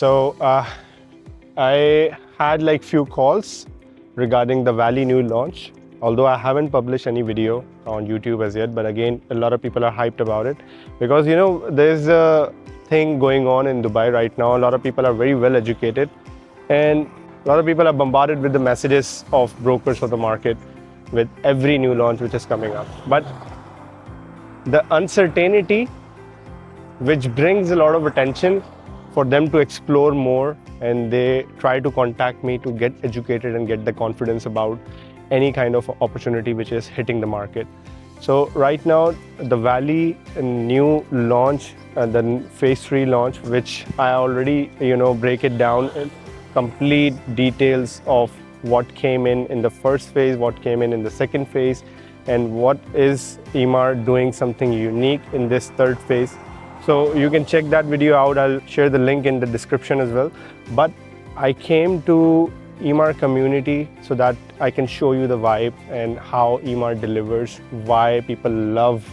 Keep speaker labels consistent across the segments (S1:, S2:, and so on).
S1: I had like few calls regarding the Valley new launch. Although I haven't published any video on YouTube as yet, but again, a lot of people are hyped about it because there's a thing going on in Dubai right now. A lot of people are very well educated, and a lot of people are bombarded with the messages of brokers for the market with every new launch which is coming up. But the uncertainty, which brings a lot of attention for them to explore more, and they try to contact me to get educated and get the confidence about any kind of opportunity which is hitting the market. So right now, the Valley new launch, the phase 3 launch, which I already break it down in complete details of what came in the first phase, what came in the second phase, and what is Emaar doing something unique in this third phase. So you can check that video out. I'll share the link in the description as well. But I came to Emaar community so that I can show you the vibe and how Emaar delivers, why people love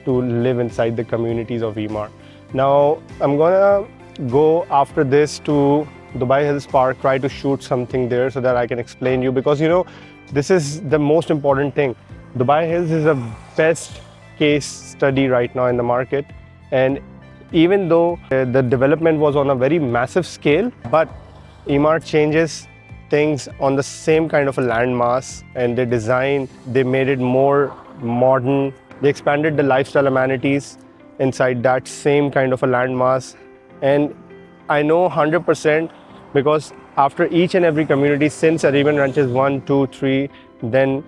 S1: to live inside the communities of Emaar. Now, I'm gonna go after this to Dubai Hills Park, try to shoot something there so that I can explain you, because this is the most important thing. Dubai Hills is a best case study right now in the market, and even though the development was on a very massive scale, but Emaar changes things on the same kind of a landmass, and their design, they made it more modern. They expanded the lifestyle amenities inside that same kind of a landmass. And I know 100% because after each and every community since Arabian Ranches 1, 2, 3, then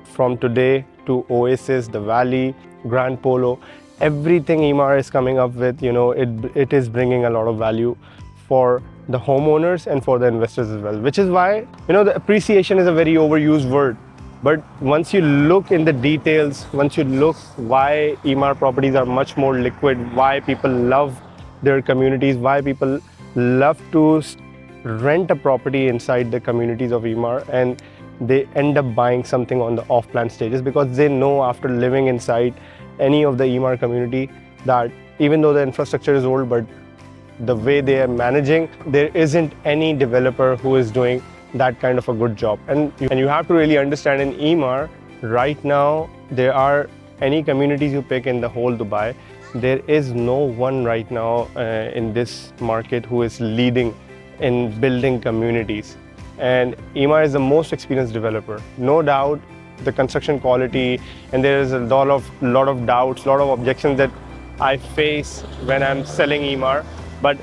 S1: from today to Oasis, the Valley, Grand Polo, everything Emaar is coming up with, it is bringing a lot of value for the homeowners and for the investors as well, which is why, the appreciation is a very overused word. But once you look in the details, once you look why Emaar properties are much more liquid, why people love their communities, why people love to rent a property inside the communities of Emaar, and they end up buying something on the off-plan stages, because they know after living inside any of the Emaar community that even though the infrastructure is old, but the way they are managing, there isn't any developer who is doing that kind of a good job. And you have to really understand, in Emaar right now, there are any communities you pick in the whole Dubai, there is no one right now in this market who is leading in building communities. And Emaar is the most experienced developer, no doubt. The construction quality, and there is a lot of doubts, lot of objections that I face when I'm selling Emaar. But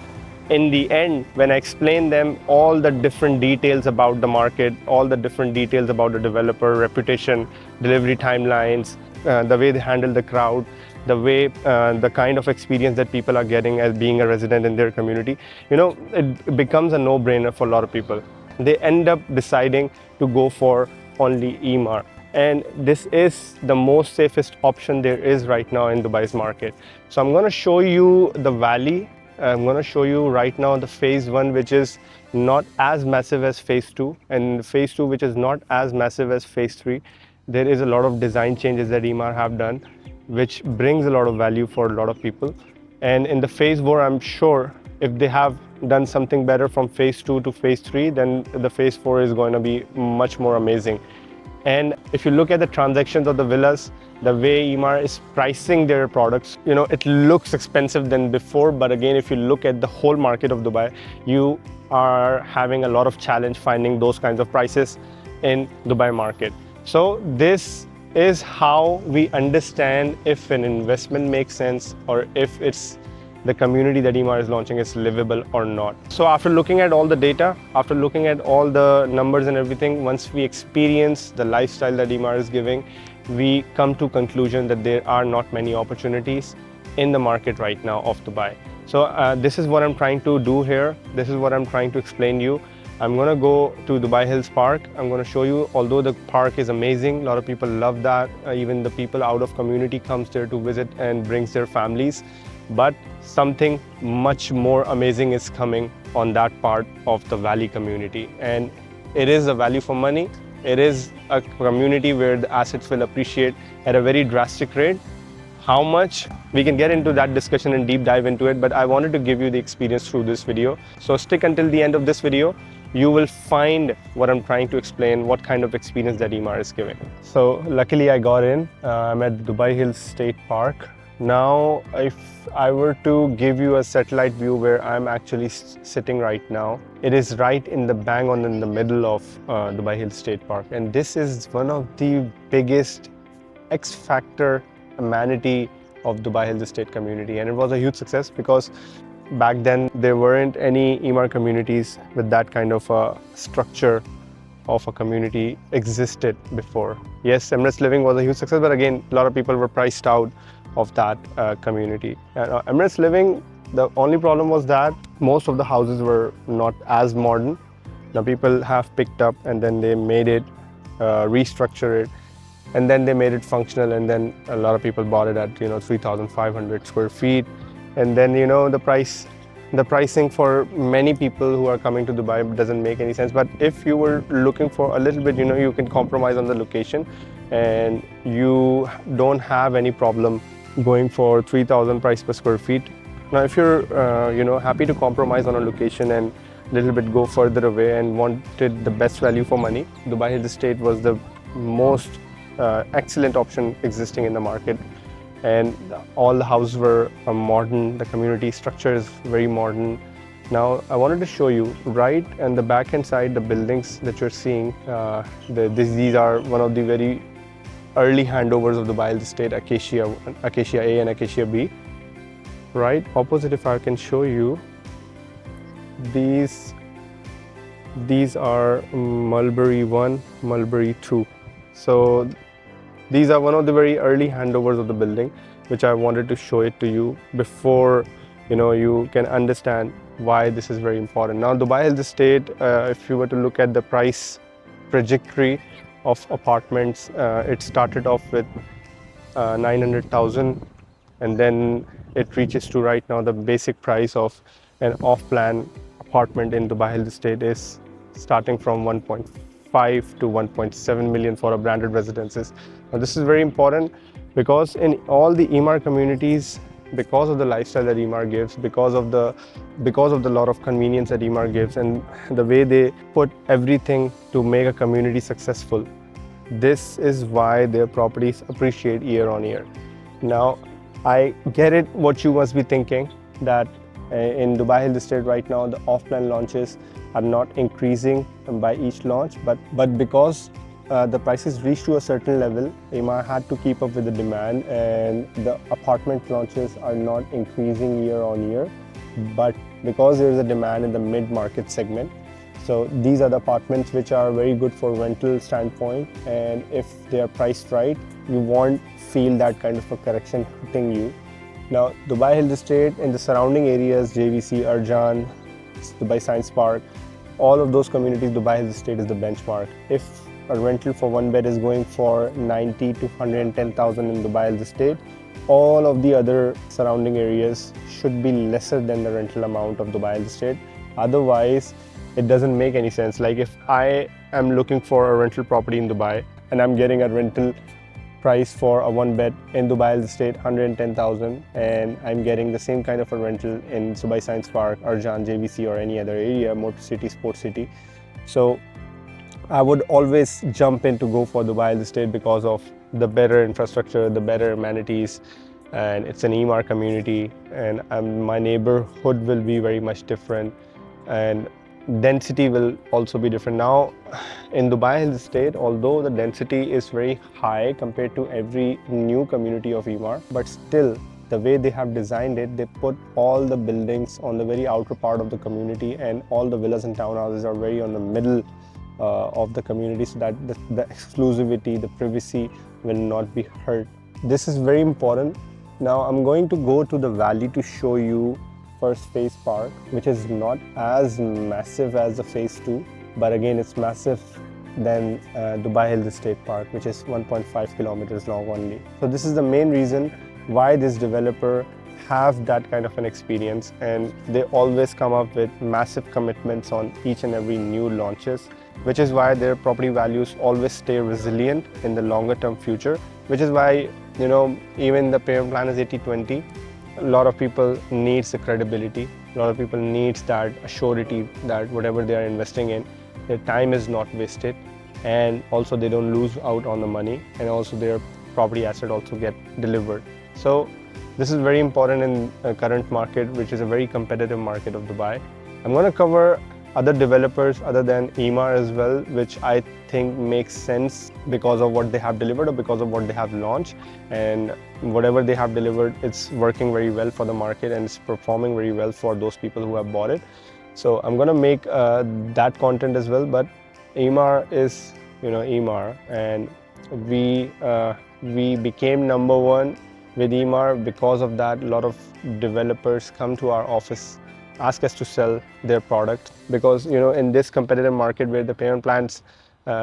S1: in the end, when I explain them all the different details about the market, all the different details about the developer, reputation, delivery timelines, the way they handle the crowd, the way, the kind of experience that people are getting as being a resident in their community, it becomes a no-brainer for a lot of people. They end up deciding to go for only Emaar. And this is the most safest option there is right now in Dubai's market. So I'm going to show you the Valley. I'm going to show you right now the phase 1, which is not as massive as phase 2, and phase 2, which is not as massive as phase 3. There is a lot of design changes that Emaar have done, which brings a lot of value for a lot of people. And in the phase 4, I'm sure if they have done something better from phase 2 to phase 3, then the phase 4 is going to be much more amazing. And if you look at the transactions of the villas, the way Emaar is pricing their products, it looks expensive than before. But again, if you look at the whole market of Dubai, you are having a lot of challenge finding those kinds of prices in Dubai market. So this is how we understand if an investment makes sense, or if it's the community that Emaar is launching is livable or not. So after looking at all the data, after looking at all the numbers and everything, once we experience the lifestyle that Emaar is giving, we come to conclusion that there are not many opportunities in the market right now of Dubai. So this is what I'm trying to do here. This is what I'm trying to explain to you. I'm going to go to Dubai Hills Park. I'm going to show you, although the park is amazing, a lot of people love that. Even the people out of community comes there to visit and brings their families. But something much more amazing is coming on that part of the Valley community. And it is a value for money. It is a community where the assets will appreciate at a very drastic rate. how much, we can get into that discussion and deep dive into it, but I wanted to give you the experience through this video. So stick until the end of this video. You will find what I'm trying to explain, what kind of experience that Emaar is giving. So luckily I got in. I'm at Dubai Hills State Park. Now, if I were to give you a satellite view where I'm actually sitting right now, it is right in the bang on in the middle of Dubai Hills State Park. And this is one of the biggest X-factor amenity of Dubai Hills Estate community, and it was a huge success because back then there weren't any Emaar communities with that kind of a structure of a community existed before. Yes, Emirates Living was a huge success, but again, a lot of people were priced out of that community. Emirates Living, the only problem was that most of the houses were not as modern. Now people have picked up and then they made it, restructure it, and then they made it functional, and then a lot of people bought it at 3,500 square feet, and then the pricing for many people who are coming to Dubai doesn't make any sense. But if you were looking for a little bit, you can compromise on the location, and you don't have any problem going for 3,000 price per square feet. Now if you're happy to compromise on a location and a little bit go further away and wanted the best value for money, Dubai Hills Estate was the most excellent option existing in the market. And all the houses were modern, the community structure is very modern. Now I wanted to show you right on the back hand side, the buildings that you're seeing, these are one of the very early handovers of Dubai Hills Estate, Acacia A and Acacia B. Right opposite, if I can show you, these are Mulberry 1, Mulberry 2. So these are one of the very early handovers of the building, which I wanted to show it to you before you can understand why this is very important. Now Dubai Hills Estate, if you were to look at the price trajectory of apartments, it started off with 900,000, and then it reaches to right now the basic price of an off-plan apartment in Dubai Hills Estate is starting from 1.5 to 1.7 million for a branded residences. Now this is very important because in all the Emaar communities, because of the lifestyle that Emaar gives, because of the lot of convenience that Emaar gives, and the way they put everything to make a community successful, this is why their properties appreciate year on year. Now I get it, what you must be thinking, that in Dubai Hills Estate right now the off-plan launches are not increasing by each launch, but because the prices reached to a certain level, Emaar had to keep up with the demand, and the apartment launches are not increasing year on year. But because there is a demand in the mid-market segment, so these are the apartments which are very good for rental standpoint, and if they are priced right, you won't feel that kind of a correction hitting you. Now Dubai Hills Estate and the surrounding areas, JVC, Arjan, Dubai Science Park, all of those communities, Dubai Hills Estate is the benchmark. If a rental for one bed is going for 90 to 110,000 in Dubai Hills Estate, all of the other surrounding areas should be lesser than the rental amount of Dubai Hills Estate. Otherwise, it doesn't make any sense. Like if I am looking for a rental property in Dubai and I'm getting a rental price for a one bed in Dubai Hills Estate 110,000, and I'm getting the same kind of a rental in Dubai Science Park, Arjan, JVC or any other area, Motor City, Sports City. So I would always jump in to go for Dubai Hills Estate because of the better infrastructure, the better amenities, and it's an Emaar community, and my neighborhood will be very much different, and density will also be different. Now in Dubai Hills Estate, although the density is very high compared to every new community of Emaar, but still the way they have designed it, they put all the buildings on the very outer part of the community, and all the villas and townhouses are very on the middle of the community, so that the exclusivity, the privacy will not be hurt. This is very important. Now I'm going to go to the valley to show you first phase park, which is not as massive as the phase 2, but again it's massive than Dubai Hills Estate Park, which is 1.5 kilometers long only. So this is the main reason why this developer have that kind of an experience, and they always come up with massive commitments on each and every new launches, which is why their property values always stay resilient in the longer term future, which is why even the payment plan is 80/20. A lot of people needs the credibility. A lot of people needs that surety that whatever they are investing in, their time is not wasted, and also they don't lose out on the money, and also their property asset also get delivered. So this is very important in the current market, which is a very competitive market of Dubai. I'm going to cover other developers other than Emaar as well, which I think makes sense because of what they have delivered or because of what they have launched. And whatever they have delivered, it's working very well for the market and it's performing very well for those people who have bought it. So I'm going to make that content as well. But Emaar is, Emaar, and we became number one with Emaar. Because of that, a lot of developers come to our office, ask us to sell their product, because in this competitive market where the payment plans,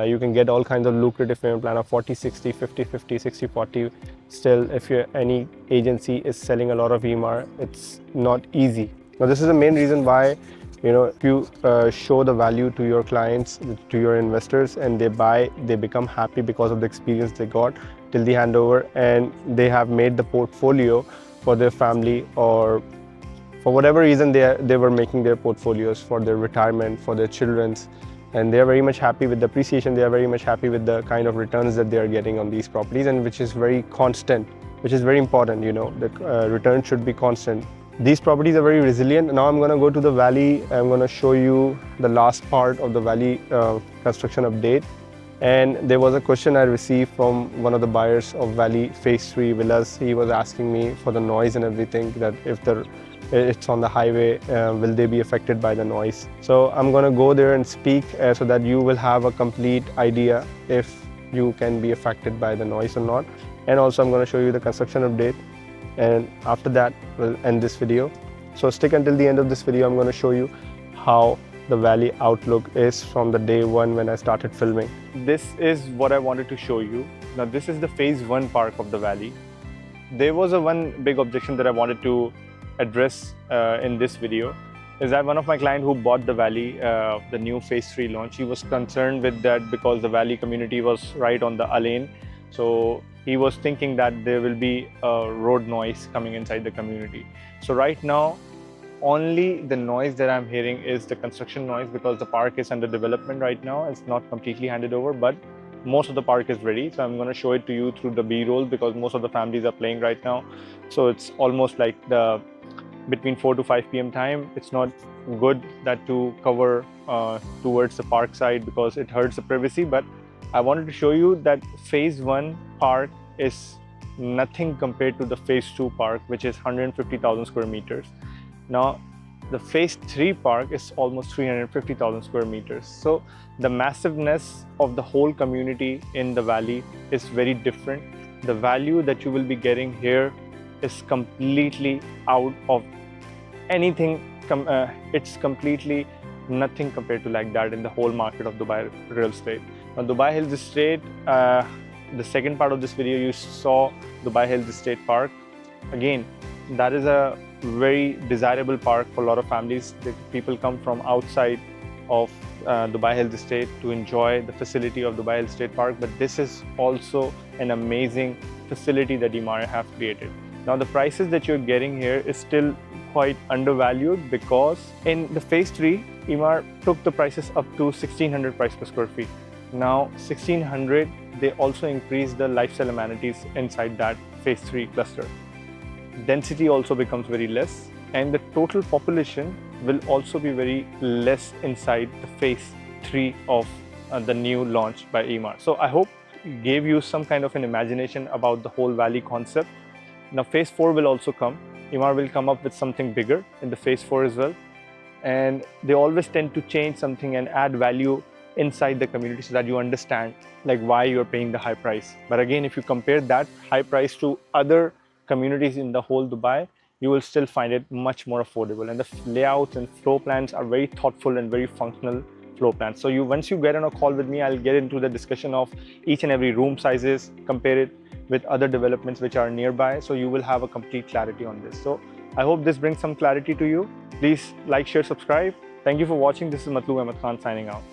S1: you can get all kinds of lucrative payment plan of 40/60, 50/50, 60/40. Still, if any agency is selling a lot of Emaar, it's not easy. Now this is the main reason why if you show the value to your clients, to your investors, and they buy, they become happy because of the experience they got till the handover, and they have made the portfolio for their family, or for whatever reason they were making their portfolios for their retirement, for their children's, and they are very much happy with the appreciation. They are very much happy with the kind of returns that they are getting on these properties, and which is very constant, which is very important. The return should be constant. These properties are very resilient. Now I'm going to go to the valley. I'm going to show you the last part of the valley construction update. And there was a question I received from one of the buyers of Valley Phase 3 villas. He was asking me for the noise and everything, that if it's on the highway, will they be affected by the noise? So I'm going to go there and speak so that you will have a complete idea if you can be affected by the noise or not. And also I'm going to show you the construction update. And after that, we'll end this video. So stick until the end of this video. I'm going to show you how the valley outlook is from the day one when I started filming. This is what I wanted to show you. Now this is the phase 1 park of the valley. There was one big objection that I wanted to address in this video, is that one of my clients who bought the valley, the new phase 3 launch, he was concerned with that because the valley community was right on the lane. So he was thinking that there will be a road noise coming inside the community. So right now, only the noise that I'm hearing is the construction noise, because the park is under development right now. It's not completely handed over, but most of the park is ready. So I'm going to show it to you through the B-roll, because most of the families are playing right now. So it's almost like between 4 to 5 p.m. time. It's not good that to cover towards the park side because it hurts the privacy. But I wanted to show you that phase 1 park is nothing compared to the phase 2 park, which is 150,000 square meters. Now the phase 3 park is almost 350,000 square meters. So the massiveness of the whole community in the valley is very different. The value that you will be getting here is completely out of anything. It's completely nothing compared to like that in the whole market of Dubai real estate. Now Dubai Hills Estate, the second part of this video, you saw Dubai Hills Estate Park. Again, that is a very desirable park for a lot of families. The people come from outside of Dubai Hills Estate to enjoy the facility of Dubai Hills Estate Park. But this is also an amazing facility that Emaar have created. Now the prices that you're getting here is still quite undervalued, because in the phase 3, Emaar took the prices up to 1600 price per square feet. Now 1600, they also increased the lifestyle amenities inside that phase 3 cluster. Density also becomes very less, and the total population will also be very less inside the phase 3 of the new launch by Emaar. So I hope it gave you some kind of an imagination about the whole valley concept. Now phase 4 will also come. Emaar will come up with something bigger in the phase 4 as well. And they always tend to change something and add value inside the community so that you understand like why you're paying the high price. But again, if you compare that high price to other communities in the whole Dubai, you will still find it much more affordable. And the layouts and floor plans are very thoughtful and very functional floor plans. So once you get on a call with me, I'll get into the discussion of each and every room sizes, compare it with other developments which are nearby, so you will have a complete clarity on this. So I hope this brings some clarity to you. Please like, share, subscribe. Thank you for watching. This is Matlub Ahmed Khan signing out.